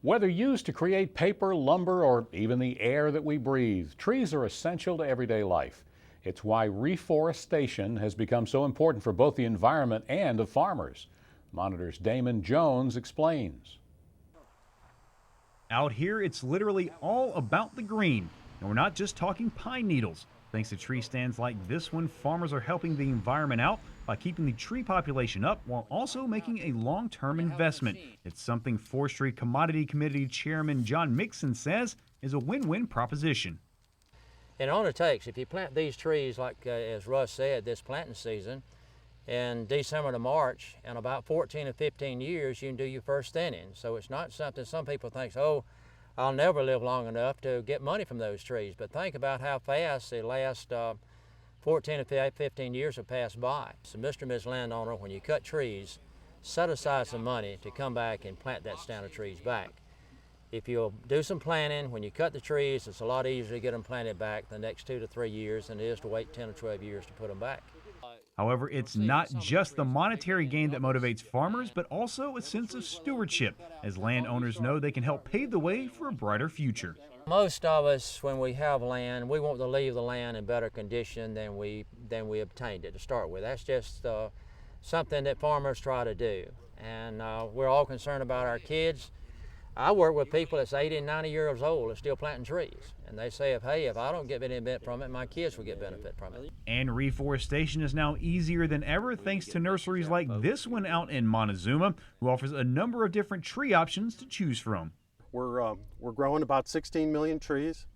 Whether used to create paper, lumber, or even the air that we breathe, trees are essential to everyday life. It's why reforestation has become so important for both the environment and the farmers. Monitor's Damon Jones explains. Out here, it's literally all about the green. And we're not just talking pine needles. Thanks to tree stands like this one, farmers are helping the environment out by keeping the tree population up while also making a long-term investment. It's something Forestry Commodity Committee Chairman John Mixon says is a win-win proposition. It only takes, if you plant these trees, like as Russ said, this planting season, in December to March, in about 14 or 15 years, you can do your first thinning. So it's not something some people think, oh, I'll never live long enough to get money from those trees. But think about how fast the last 14 or 15 years have passed by. So Mr. and Ms. Landowner, when you cut trees, set aside some money to come back and plant that stand of trees back. If you'll do some planting, when you cut the trees, it's a lot easier to get them planted back the next 2 to 3 years than it is to wait 10 or 12 years to put them back. However, it's not just the monetary gain that motivates farmers, but also a sense of stewardship, as landowners know they can help pave the way for a brighter future. Most of us, when we have land, we want to leave the land in better condition than we obtained it to start with. That's just something that farmers try to do. And we're all concerned about our kids. I work with people that's 80 and 90 years old that's still planting trees. And they say, if I don't get any benefit from it, my kids will get benefit from it. And reforestation is now easier than ever thanks to nurseries like this one out in Montezuma, who offers a number of different tree options to choose from. We're growing about 16 million trees.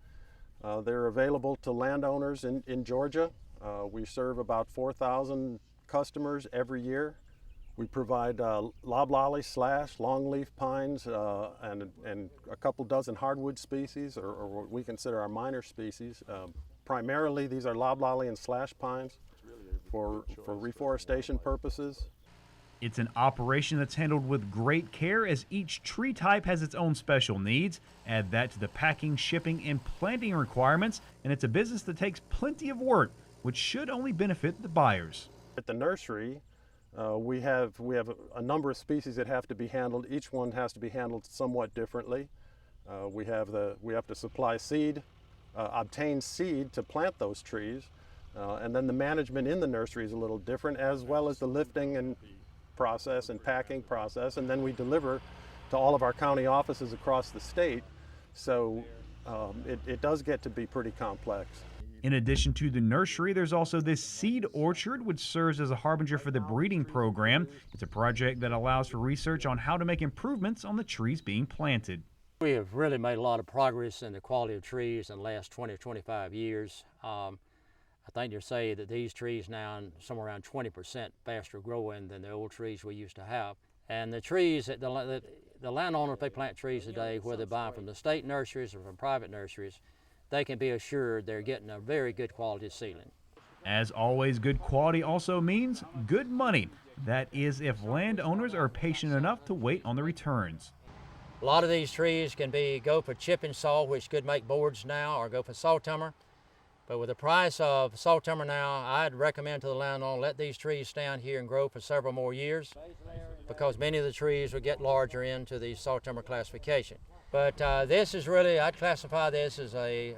They're available to landowners in Georgia. We serve about 4,000 customers every year. We provide loblolly, slash, longleaf pines, and a couple dozen hardwood species, or what we consider our minor species. Primarily, these are loblolly and slash pines for reforestation purposes. It's an operation that's handled with great care, as each tree type has its own special needs. Add that to the packing, shipping, and planting requirements, and it's a business that takes plenty of work, which should only benefit the buyers. At the nursery, we have a number of species that have to be handled. Each one has to be handled somewhat differently. We have to supply seed, obtain seed to plant those trees, and then the management in the nursery is a little different, as well as the lifting and process and packing process, and then we deliver to all of our county offices across the state. So it does get to be pretty complex. In addition to the nursery, there's also this seed orchard, which serves as a harbinger for the breeding program. It's a project that allows for research on how to make improvements on the trees being planted. We have really made a lot of progress in the quality of trees in the last 20 or 25 years. I think they say that these trees now are somewhere around 20% faster growing than the old trees we used to have. And the trees, the landowners, if they plant trees today, whether they buy from the state nurseries or from private nurseries, they can be assured they're getting a very good quality seedling. As always, good quality also means good money. That is, if landowners are patient enough to wait on the returns. A lot of these trees can go for chip and saw, which could make boards now, or go for saw timber. But with the price of saw timber now, I'd recommend to the landowner, let these trees stand here and grow for several more years, because many of the trees will get larger into the saw timber classification. But this is really, I'd classify this as a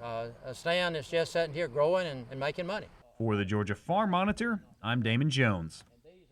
stand that's just sitting here growing and making money. For the Georgia Farm Monitor, I'm Damon Jones.